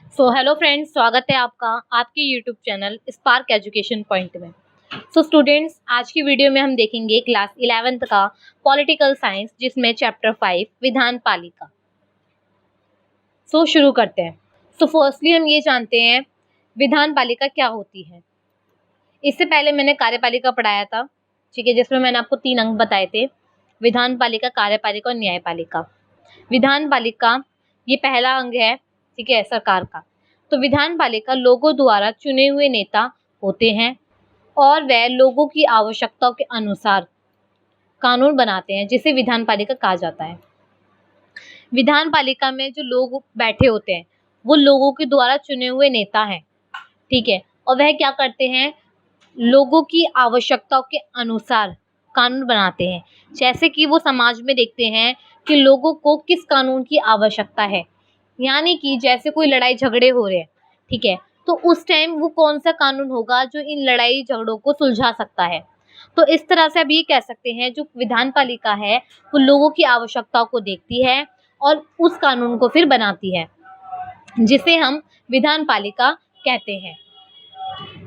Hello friends, स्वागत है आपका आपके YouTube channel spark education point में। स्टूडेंट्स, आज की वीडियो में हम देखेंगे क्लास 11th का पॉलिटिकल साइंस, जिसमें चैप्टर 5 विधान पालिका। शुरू करते हैं। फर्स्टली हम ये जानते हैं विधान पालिका क्या होती है। इससे पहले मैंने कार्यपालिका पढ़ाया था, ठीक है, जिसमें मैंने आपको 3 अंक बताए थे: विधान पालिका, कार्यपालिका और न्यायपालिका। विधान पालिका ये पहला अंग है, ठीक है, सरकार का। तो विधान पालिका लोगों द्वारा चुने हुए नेता होते हैं और वह लोगों की आवश्यकताओं के अनुसार कानून बनाते हैं, जिसे विधान पालिका कहा जाता है। विधान पालिका में जो लोग बैठे होते हैं वो लोगों के द्वारा चुने हुए नेता हैं, ठीक है, और वह क्या करते हैं, लोगों की आवश्यकताओं के अनुसार कानून बनाते हैं। जैसे कि वो समाज में देखते हैं कि लोगों को किस कानून की आवश्यकता है, यानी कि जैसे कोई लड़ाई झगड़े हो रहे हैं, ठीक है, तो उस टाइम वो कौन सा कानून होगा जो इन लड़ाई झगड़ों को सुलझा सकता है। तो इस तरह से अब ये कह सकते हैं जो विधान पालिका है वो लोगों की आवश्यकताओं को देखती है और उस कानून को फिर बनाती है, जिसे हम विधान पालिका कहते हैं।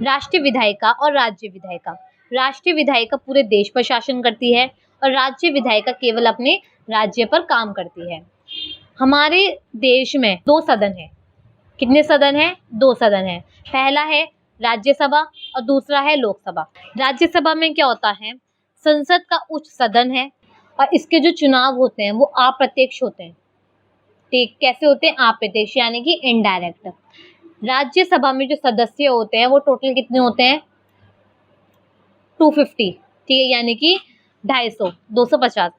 राष्ट्रीय विधायिका और राज्य विधायिका। राष्ट्रीय विधायिका पूरे देश पर शासन करती है और राज्य विधायिका केवल अपने राज्य पर काम करती है। हमारे देश में 2 सदन है। कितने सदन हैं? 2 सदन है। पहला है राज्यसभा और दूसरा है लोकसभा। राज्यसभा में क्या होता है, संसद का उच्च सदन है और इसके जो चुनाव होते हैं वो अप्रत्यक्ष होते हैं। ठीक, कैसे होते हैं? अप्रत्यक्ष, यानी कि इनडायरेक्ट। राज्यसभा में जो सदस्य होते हैं वो टोटल कितने होते हैं? 250, ठीक है, यानी कि 250, 250।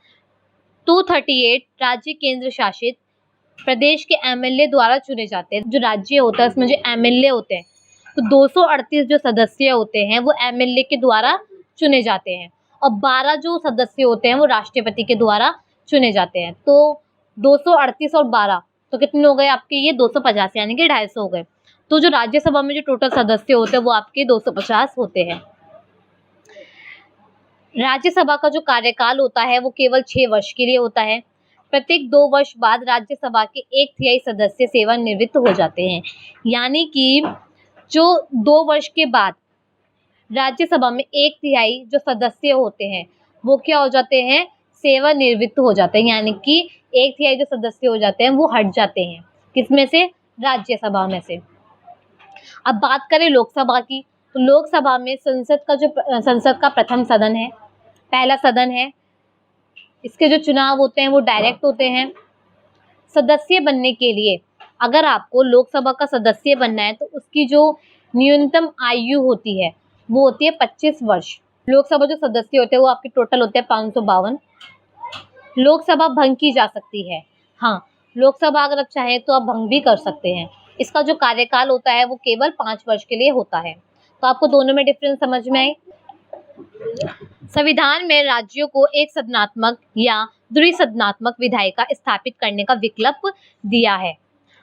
238 राज्य केंद्र शासित प्रदेश के एमएलए द्वारा चुने जाते हैं। जो राज्य होता है उसमें जो एमएलए होते हैं, तो 238 जो सदस्य होते हैं वो एमएलए के द्वारा चुने जाते हैं और 12 जो सदस्य होते हैं वो राष्ट्रपति के द्वारा चुने जाते हैं। तो 238 और 12 तो कितने हो गए आपके? ये 250, यानी कि 250 हो गए। तो जो राज्यसभा में जो टोटल सदस्य होते हैं वो आपके 250 होते हैं। राज्यसभा का जो कार्यकाल होता है वो केवल 6 वर्ष के लिए होता है। प्रत्येक 2 वर्ष बाद राज्यसभा के 1/3 सदस्य सेवानिवृत्त हो जाते हैं, यानी कि जो 2 वर्ष के बाद राज्यसभा में 1/3 जो सदस्य होते हैं वो क्या हो जाते हैं? सेवानिवृत्त हो जाते हैं, यानी कि 1/3 जो सदस्य हो जाते हैं वो हट जाते हैं। किसमें से? राज्यसभा में से। अब बात करें लोकसभा की, तो लोकसभा में संसद का प्रथम सदन है, पहला सदन है। इसके जो चुनाव होते हैं वो डायरेक्ट होते हैं। सदस्य बनने के लिए अगर आपको लोकसभा का सदस्य बनना है तो उसकी जो न्यूनतम आयु होती है वो होती है 25 वर्ष। लोकसभा जो सदस्य होते हैं वो आपके टोटल होते हैं 552। लोकसभा भंग की जा सकती है। हाँ, लोकसभा अगर आप चाहें तो आप भंग भी कर सकते हैं। इसका जो कार्यकाल होता है वो केवल 5 वर्ष के लिए होता है। तो आपको दोनों में डिफरेंस समझ में आई? संविधान में राज्यों को एक सदनात्मक या द्विसदनात्मक विधायिका स्थापित करने का विकल्प दिया है।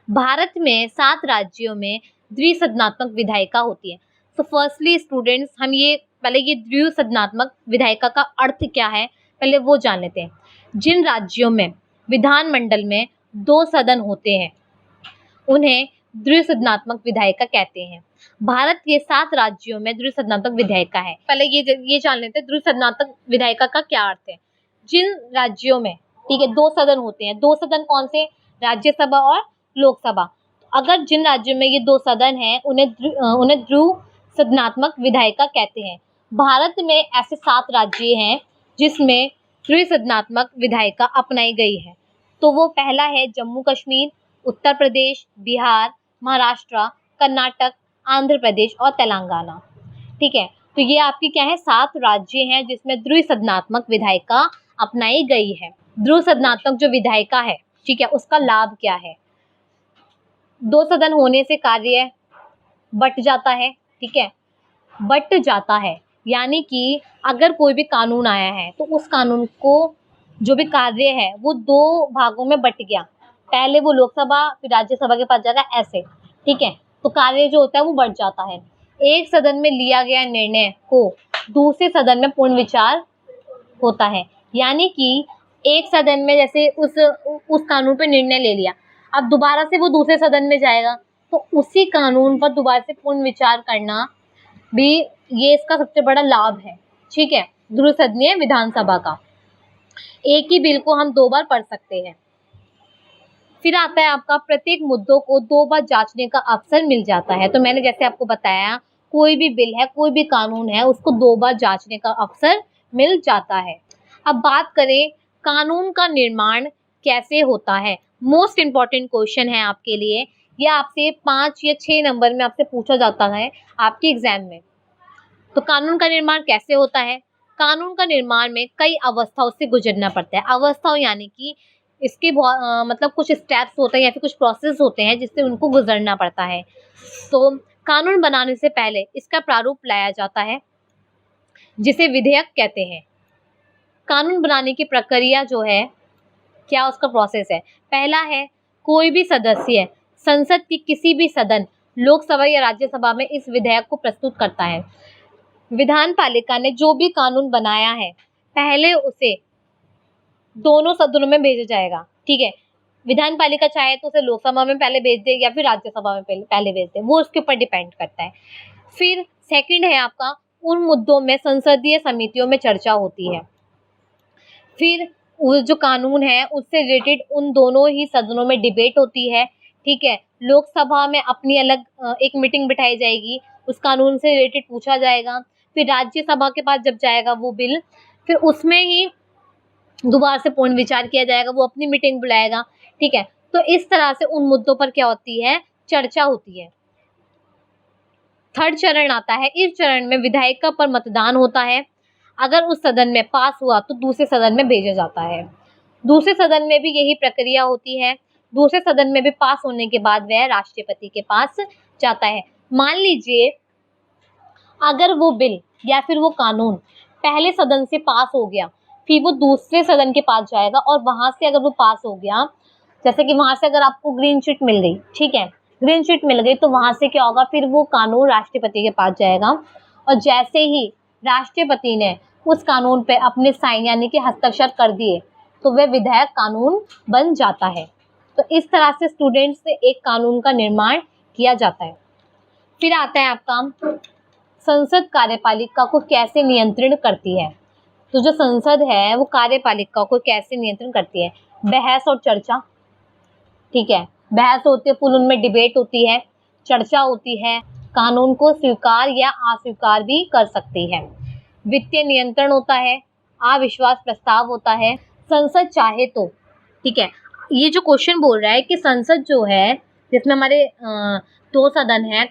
भारत में 7 राज्यों में द्विसदनात्मक विधायिका होती है। तो फर्स्टली स्टूडेंट्स, हम ये पहले ये द्विसदनात्मक विधायिका का अर्थ क्या है पहले वो जान लेते हैं। जिन राज्यों में विधानमंडल में 2 सदन होते हैं उन्हें द्विसदनात्मक विधायिका कहते हैं। भारत के 7 राज्यों में द्विसदनात्मक विधायिका है। पहले ये जान लेते हैं द्विसदनात्मक विधायिका का क्या अर्थ है। जिन राज्यों में, ठीक है, 2 सदन होते हैं, 2 सदन कौन से? राज्यसभा और लोकसभा। अगर जिन राज्यों में ये 2 सदन हैं उन्हें द्विसदनात्मक विधायिका कहते हैं। भारत में ऐसे 7 राज्य हैं जिसमें द्विसदनात्मक विधायिका अपनाई गई है। तो वो पहला है जम्मू कश्मीर, उत्तर प्रदेश, बिहार, महाराष्ट्र, कर्नाटक, आंध्र प्रदेश और तेलंगाना। ठीक है, तो ये आपकी क्या है? 7 राज्य हैं जिसमें द्विसदनात्मक विधायिका अपनाई गई है। द्विसदनात्मक जो विधायिका है, ठीक है, उसका लाभ क्या है? 2 सदन होने से कार्य बंट जाता है, ठीक है, बंट जाता है, यानी कि अगर कोई भी कानून आया है तो उस कानून को जो भी कार्य है वो 2 भागों में बंट गया। पहले वो लोकसभा फिर राज्यसभा के पास जाएगा, ऐसे, ठीक है, तो कार्य जो होता है वो बढ़ जाता है। एक सदन में लिया गया निर्णय को दूसरे सदन में पूर्ण विचार होता है, यानी कि एक सदन में जैसे उस कानून पे निर्णय ले लिया, अब दोबारा से वो दूसरे सदन में जाएगा तो उसी कानून पर दोबारा से पुनः विचार करना भी ये इसका सबसे बड़ा लाभ है। ठीक है, द्विसदनीय विधानसभा का एक ही बिल को हम 2 बार पढ़ सकते हैं। फिर आता है आपका प्रत्येक मुद्दों को 2 बार जांचने का अवसर मिल जाता है। तो मैंने जैसे आपको बताया, कोई भी बिल है, कोई भी कानून है, उसको 2 बार जांचने का अवसर मिल जाता है। अब बात करें कानून का निर्माण कैसे होता है। मोस्ट इम्पॉर्टेंट क्वेश्चन है आपके लिए, यह आपसे 5 या 6 नंबर में आपसे पूछा जाता है आपके एग्जाम में। तो कानून का निर्माण कैसे होता है? कानून का निर्माण में कई अवस्थाओं से गुजरना पड़ता है। अवस्थाओं यानी कि इसके मतलब कुछ स्टेप्स होते हैं या फिर कुछ प्रोसेस होते हैं जिससे उनको गुजरना पड़ता है। तो कानून बनाने से पहले इसका प्रारूप लाया जाता है जिसे विधेयक कहते हैं। कानून बनाने की प्रक्रिया जो है, क्या उसका प्रोसेस है? पहला है, कोई भी सदस्य संसद की किसी भी सदन, लोकसभा या राज्यसभा में इस विधेयक को प्रस्तुत करता है। विधान पालिका ने जो भी कानून बनाया है, पहले उसे दोनों सदनों में भेजा जाएगा। ठीक है, विधान पालिका चाहे तो उसे लोकसभा में पहले भेज दे या फिर राज्यसभा में पहले भेज दे, वो उसके ऊपर डिपेंड करता है। फिर सेकंड है आपका, उन मुद्दों में संसदीय समितियों में चर्चा होती है। फिर वो जो कानून है उससे रिलेटेड उन दोनों ही सदनों में डिबेट होती है। ठीक है, लोकसभा में अपनी अलग एक मीटिंग बिठाई जाएगी, उस कानून से रिलेटेड पूछा जाएगा। फिर राज्यसभा के पास जब जाएगा वो बिल, फिर उसमें ही दोबारा से पूर्ण विचार किया जाएगा, वो अपनी मीटिंग बुलाएगा। ठीक है, तो इस तरह से उन मुद्दों पर क्या होती है, चर्चा होती है। थर्ड चरण आता है, इस चरण में विधायिका पर मतदान होता है। अगर उस सदन में पास हुआ तो दूसरे सदन में भेजा जाता है। दूसरे सदन में भी यही प्रक्रिया होती है। दूसरे सदन में भी पास होने के बाद वह राष्ट्रपति के पास जाता है। मान लीजिए अगर वो बिल या फिर वो कानून पहले सदन से पास हो गया, फिर वो दूसरे सदन के पास जाएगा और वहां से अगर वो पास हो गया, जैसे कि वहां से अगर आपको ग्रीन चिट मिल गई, ठीक है, ग्रीन चिट मिल गई, तो वहां से क्या होगा, फिर वो कानून राष्ट्रपति के पास जाएगा और जैसे ही राष्ट्रपति ने उस कानून पे अपने साइन यानी कि हस्ताक्षर कर दिए तो वह विधेयक कानून बन जाता है। तो इस तरह से स्टूडेंट्स से एक कानून का निर्माण किया जाता है। फिर आता है आपका संसद कार्यपालिका को कैसे नियंत्रण करती है। तो जो संसद है वो कार्यपालिका को कैसे नियंत्रण करती है? बहस और चर्चा। ठीक है, बहस होती है, पुल उनमें डिबेट होती है, चर्चा होती है, कानून को स्वीकार या अस्वीकार भी कर सकती है। वित्तीय नियंत्रण होता है, अविश्वास प्रस्ताव होता है। संसद चाहे तो, ठीक है, ये जो क्वेश्चन बोल रहा है कि संसद जो है जिसमें हमारे दो सदन है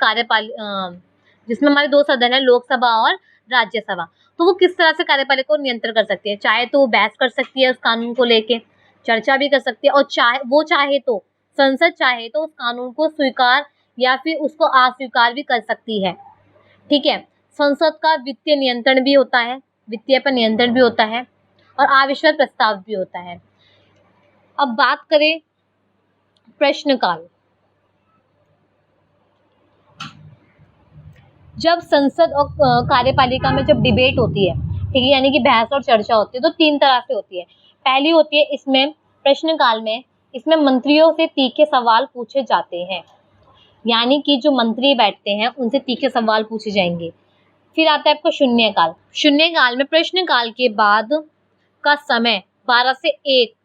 जिसमें हमारे दो सदन है, लोकसभा और राज्यसभा, तो वो किस तरह से कार्यपालिका को नियंत्रण कर सकती है। चाहे तो वो बहस कर सकती है उस कानून को लेके, चर्चा भी कर सकती है, और चाहे तो संसद चाहे तो उस कानून को स्वीकार या फिर उसको अस्वीकार भी कर सकती है। ठीक है, संसद का वित्तीय नियंत्रण भी होता है, वित्तीय पर नियंत्रण भी होता है और अविश्वास प्रस्ताव भी होता है। अब बात करें प्रश्नकाल। जब संसद और कार्यपालिका में जब डिबेट होती है, ठीक है, यानी कि बहस और चर्चा होती है, तो 3 तरह से होती है। पहली होती है इसमें प्रश्नकाल में, इसमें मंत्रियों से तीखे सवाल पूछे जाते हैं, यानी कि जो मंत्री बैठते हैं उनसे तीखे सवाल पूछे जाएंगे। फिर आता है आपका शून्यकाल। शून्यकाल में प्रश्नकाल के बाद का समय 12 से 1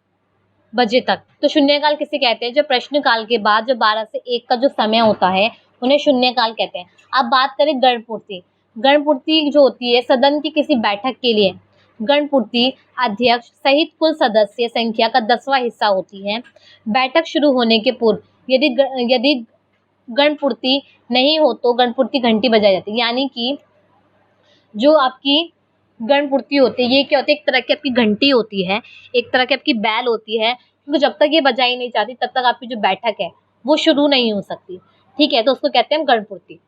बजे तक, तो शून्यकाल किसे कहते हैं? जो प्रश्नकाल के बाद जो 12 से 1 का जो समय होता है उन्हें शून्यकाल कहते हैं। अब बात करें गणपूर्ति। गणपूर्ति जो होती है सदन की किसी बैठक के लिए गणपूर्ति अध्यक्ष सहित कुल सदस्य संख्या का 10वां हिस्सा होती है। बैठक शुरू होने के पूर्व यदि गणपूर्ति नहीं हो तो गणपूर्ति घंटी बजाई जाती है, यानी कि जो आपकी गणपूर्ति होती है ये क्या होती है, एक तरह की आपकी घंटी होती है, एक तरह की आपकी बैल होती है, क्योंकि जब तक ये बजाई नहीं जाती तब तक आपकी जो बैठक है वो शुरू नहीं हो सकती। ठीक है, तो उसको कहते हैं गणपूर्ति।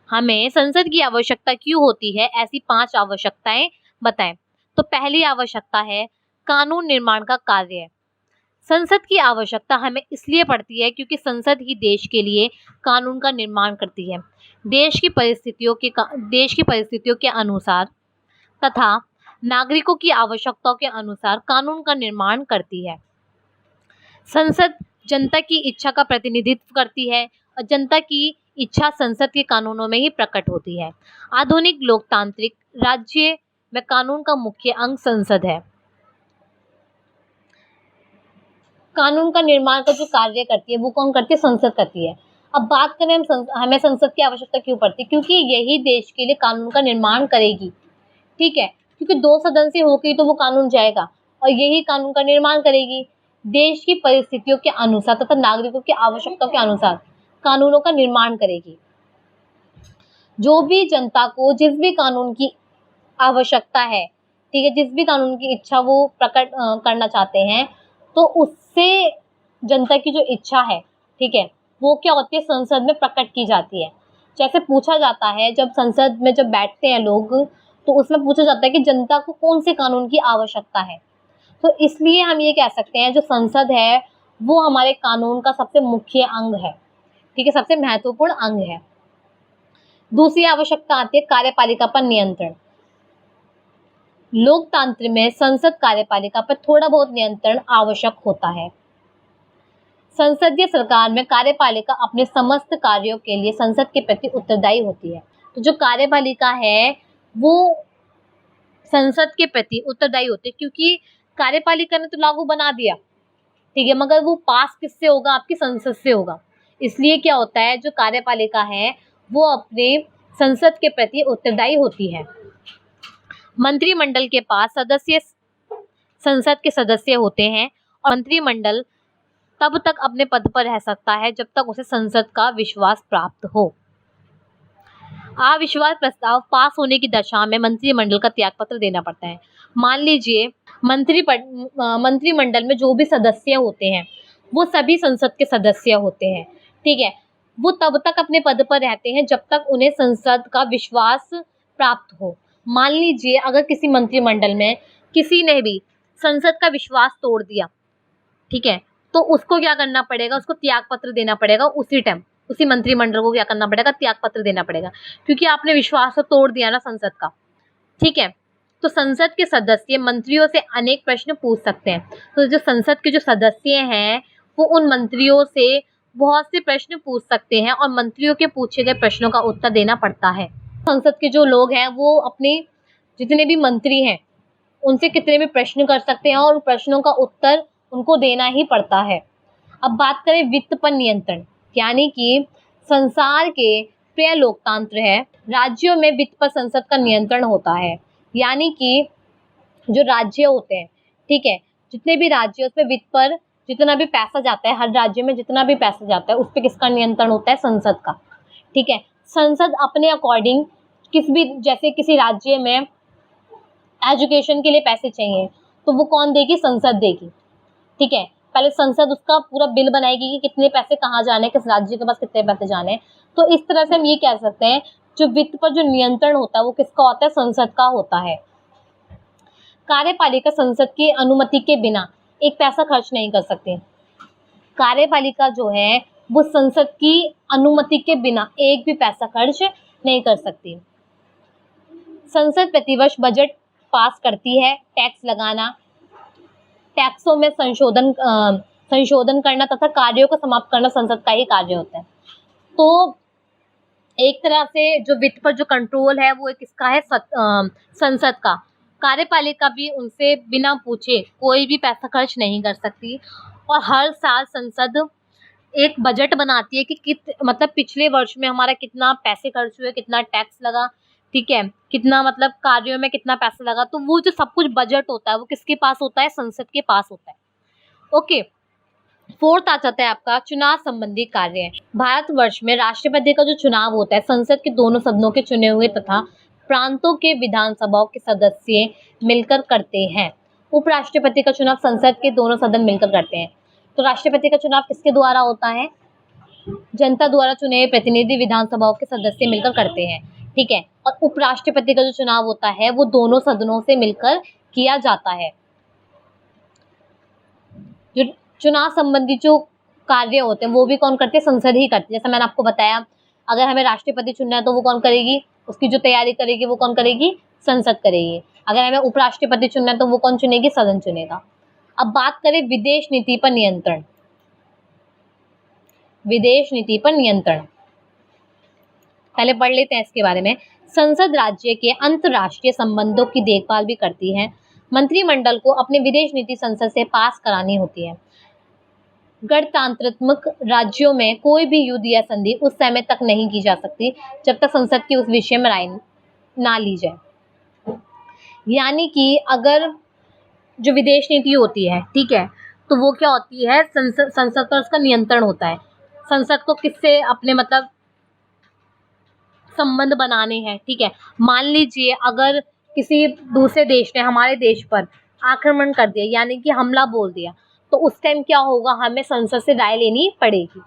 हमें संसद की आवश्यकता क्यों होती है, ऐसी 5 आवश्यकताएं बताएं। तो पहली आवश्यकता है कानून निर्माण का कार्य। संसद की आवश्यकता हमें इसलिए पड़ती है क्योंकि संसद ही देश के लिए कानून का निर्माण करती है। देश की परिस्थितियों के अनुसार तथा नागरिकों की आवश्यकताओं के अनुसार कानून का निर्माण करती है। संसद जनता की इच्छा का प्रतिनिधित्व करती है और जनता की इच्छा संसद के कानूनों में ही प्रकट होती है। आधुनिक लोकतांत्रिक राज्य में कानून का मुख्य अंग संसद है। कानून का निर्माण का जो कार्य करती है वो कौन करती है? संसद करती है। अब बात करें हमें संसद की आवश्यकता क्यों पड़ती है? क्योंकि यही देश के लिए कानून का निर्माण करेगी, ठीक है, क्योंकि 2 सदन से होके तो वो कानून जाएगा और यही कानून का निर्माण करेगी। देश की परिस्थितियों के अनुसार तथा नागरिकों की आवश्यकताओं के अनुसार कानूनों का निर्माण करेगी। जो भी जनता को जिस भी कानून की आवश्यकता है, ठीक है, जिस भी कानून की इच्छा वो प्रकट करना चाहते हैं, तो उससे जनता की जो इच्छा है, ठीक है, वो क्या होती है? संसद में प्रकट की जाती है। जैसे पूछा जाता है जब संसद में जब बैठते हैं लोग, तो उसमें पूछा जाता है कि जनता को कौन से कानून की आवश्यकता है। तो इसलिए हम ये कह सकते हैं जो संसद है वो हमारे कानून का सबसे मुख्य अंग है, ठीक है, सबसे महत्वपूर्ण अंग है। दूसरी आवश्यकता आती है कार्यपालिका पर नियंत्रण। लोकतंत्र में संसद कार्यपालिका पर थोड़ा बहुत नियंत्रण आवश्यक होता है। संसदीय सरकार में कार्यपालिका अपने समस्त कार्यों के लिए संसद के प्रति उत्तरदायी होती है। तो जो कार्यपालिका है वो संसद के प्रति उत्तरदायी होती है, क्योंकि कार्यपालिका ने तो लागू बना दिया, ठीक है, मगर वो पास किससे होगा? आपकी संसद से होगा। इसलिए क्या होता है, जो कार्यपालिका है वो अपने संसद के प्रति उत्तरदायी होती है। मंत्रिमंडल के पास सदस्य संसद के सदस्य होते हैं और मंत्रिमंडल तब तक अपने पद पर रह सकता है जब तक उसे संसद का विश्वास प्राप्त हो। अविश्वास प्रस्ताव पास होने की दशा में मंत्रिमंडल का त्यागपत्र देना पड़ता है। मान लीजिए मंत्रिमंडल में जो भी सदस्य होते हैं वो सभी संसद के सदस्य होते हैं, ठीक है, वो तब तक अपने पद पर रहते हैं जब तक उन्हें संसद का विश्वास प्राप्त हो। मान लीजिए अगर किसी मंत्रिमंडल में किसी ने भी संसद का विश्वास तोड़ दिया, ठीक है, तो उसको क्या करना पड़ेगा? उसको त्यागपत्र देना पड़ेगा। उसी टाइम उसी मंत्रिमंडल को क्या करना पड़ेगा? त्यागपत्र देना पड़ेगा, क्योंकि आपने विश्वास तो तोड़ दिया ना संसद का, ठीक है। तो संसद के सदस्य मंत्रियों से अनेक प्रश्न पूछ सकते हैं। तो जो संसद के जो सदस्य हैं वो उन मंत्रियों से बहुत से प्रश्न पूछ सकते हैं और मंत्रियों के पूछे गए प्रश्नों का उत्तर देना पड़ता है। संसद के जो लोग हैं वो अपने जितने भी मंत्री हैं उनसे कितने भी प्रश्न कर सकते हैं और प्रश्नों का उत्तर उनको देना ही पड़ता है। अब बात करें वित्त पर नियंत्रण, यानी कि संसार के प्रिय लोकतंत्र है, राज्यों में वित्त पर संसद का नियंत्रण होता है। यानी कि जो राज्य होते हैं, ठीक है, जितने भी राज्य उसमें वित्त पर जितना भी पैसा जाता है, हर राज्य में जितना भी पैसा जाता है उस पर किसका नियंत्रण होता है? संसद का, ठीक है। संसद अपने अकॉर्डिंग जैसे किसी राज्य में एजुकेशन के लिए पैसे चाहिए तो वो कौन देगी? संसद देगी, ठीक है। पहले संसद उसका पूरा बिल बनाएगी कि कितने पैसे कहाँ जाने, किस राज्य के पास कितने पैसे जाने। तो इस तरह से हम ये कह सकते हैं जो वित्त पर जो नियंत्रण होता है वो किसका होता है? संसद का होता है। कार्यपालिका संसद की अनुमति के बिना एक पैसा खर्च नहीं कर सकती। कार्यपालिका जो है वो संसद की अनुमति के बिना एक भी पैसा खर्च नहीं कर सकती। संसद प्रतिवर्ष बजट पास करती है। टैक्स लगाना, टैक्सों में संशोधन करना तथा कार्यों को समाप्त करना संसद का ही कार्य होता है। तो एक तरह से जो वित्त पर जो कंट्रोल है वो किसका है? संसद का। कार्यपालिका भी उनसे बिना पूछे कोई भी पैसा खर्च नहीं कर सकती और हर साल संसद एक बजट बनाती है कि मतलब पिछले वर्ष में हमारा कितना पैसे खर्च हुए, कितना टैक्स लगा, ठीक है, कितना मतलब कार्यों में कितना पैसा लगा। तो वो जो सब कुछ बजट होता है वो किसके पास होता है? संसद के पास होता है। ओके, फोर्थ आ जाता है आपका चुनाव संबंधी कार्य। भारतवर्ष में राष्ट्रपति का जो चुनाव होता है संसद के दोनों सदनों के चुने हुए तथा प्रांतों के विधानसभाओं के सदस्य मिलकर करते हैं। उपराष्ट्रपति का चुनाव संसद के दोनों सदन मिलकर करते हैं। तो राष्ट्रपति का चुनाव किसके द्वारा होता है? जनता द्वारा चुने हुए प्रतिनिधि विधानसभाओं के सदस्य मिलकर करते हैं, ठीक है। और उपराष्ट्रपति का जो चुनाव होता है वो दोनों सदनों से मिलकर किया जाता है। जो चुनाव संबंधी जो कार्य होते हैं वो भी कौन करते हैं? संसद ही करती है। जैसा मैंने आपको बताया, अगर हमें राष्ट्रपति चुनना है तो वो कौन करेगी? उसकी जो तैयारी करेगी वो कौन करेगी? संसद करेगी। अगर हमें उपराष्ट्रपति चुनना है तो वो कौन चुनेगी? सदन चुनेगा। अब बात करें विदेश नीति पर नियंत्रण। विदेश नीति पर नियंत्रण। पहले पढ़ लेते हैं इसके बारे में। संसद राज्य के अंतर्राष्ट्रीय संबंधों की देखभाल भी करती है। मंत्रिमंडल को अपनी विदेश नीति संसद से पास करानी होती है। गणतंत्रात्मक राज्यों में कोई भी युद्ध या संधि उस समय तक नहीं की जा सकती जब तक संसद की उस विषय में राय ना ली जाए। यानी कि अगर जो विदेश नीति होती है, ठीक है, तो वो क्या होती है, संसद पर उसका नियंत्रण होता है। संसद को किससे अपने मतलब संबंध बनाने हैं, ठीक है। मान लीजिए अगर किसी दूसरे देश ने हमारे देश पर आक्रमण कर दिया, यानी कि हमला बोल दिया, तो उस टाइम क्या होगा, हमें संसद से राय लेनी पड़ेगी।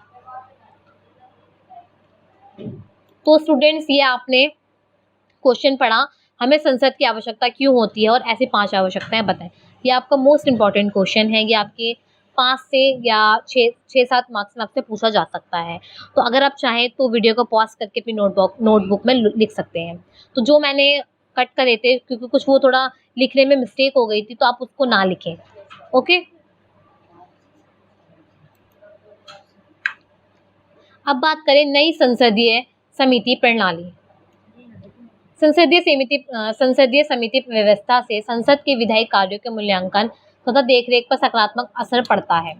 तो स्टूडेंट्स, ये आपने क्वेश्चन पढ़ा, हमें संसद की आवश्यकता क्यों होती है और ऐसी 5 आवश्यकताएं बताएं। ये आपका मोस्ट इंपॉर्टेंट क्वेश्चन है। ये आपके 5 से या 6-7 मार्क्स में आपसे पूछा जा सकता है। तो अगर आप चाहें तो वीडियो को पॉज करके अपनी नोटबुक में लिख सकते हैं। तो जो मैंने कट करे थे, क्योंकि कुछ वो थोड़ा लिखने में मिस्टेक हो गई थी, तो आप उसको ना लिखें। ओके, अब बात करें नई संसदीय समिति प्रणाली। संसदीय समिति व्यवस्था से संसद के विधायी कार्यों के मूल्यांकन तथा देखरेख पर सकारात्मक असर पड़ता है।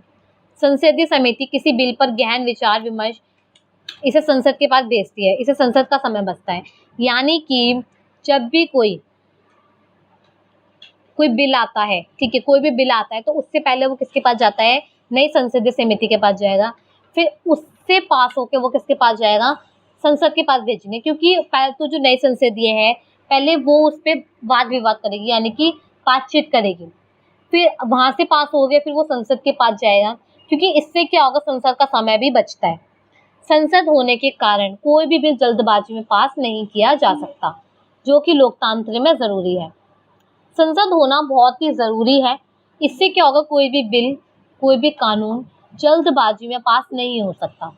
संसदीय समिति किसी बिल पर गहन विचार विमर्श इसे संसद के पास भेजती है, इसे संसद का समय बचता है। यानी कि जब भी कोई बिल आता है, ठीक है, कोई भी बिल आता है, तो उससे पहले वो किसके पास जाता है, नई संसदीय समिति के पास जाएगा। फिर उससे पास होके वो किसके पास जाएगा, संसद के पास भेजेंगे। क्योंकि पहले तो जो नई संसदीय है, पहले वो उस पर वाद विवाद करेगी, यानी कि बातचीत करेगी। फिर वहां से पास हो गया, फिर वो संसद के पास जाएगा। क्योंकि इससे क्या होगा, संसद का समय भी बचता है। संसद होने के कारण कोई भी बिल जल्दबाजी में पास नहीं किया जा सकता, जो कि लोकतंत्र में जरूरी है। संसद होना बहुत ही जरूरी है। इससे क्या होगा, कोई भी बिल, कोई भी कानून जल्दबाजी में पास नहीं हो सकता।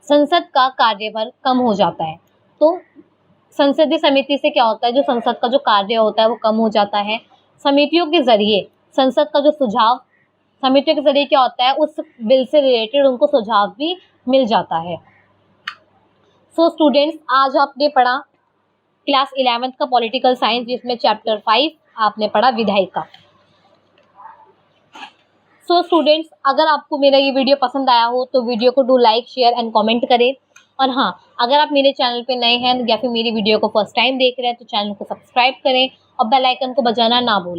संसद का कार्यभार कम हो जाता है। तो संसदीय समिति से क्या होता है, जो संसद का जो कार्य होता है वो कम हो जाता है। समितियों के जरिए संसद का जो सुझाव, समितियों के जरिए क्या होता है, उस बिल से रिलेटेड उनको सुझाव भी मिल जाता है। सो स्टूडेंट्स, आज आपने पढ़ा क्लास 11th का पॉलिटिकल साइंस, जिसमें चैप्टर 5 आपने पढ़ा विधायिका। सो स्टूडेंट्स, अगर आपको मेरा ये वीडियो पसंद आया हो तो वीडियो को do like, share and comment करें। और हाँ, अगर आप मेरे चैनल पे नए हैं या फिर मेरी वीडियो को फर्स्ट टाइम देख रहे हैं तो चैनल को सब्सक्राइब करें और बेल आइकन को बजाना ना भूलें।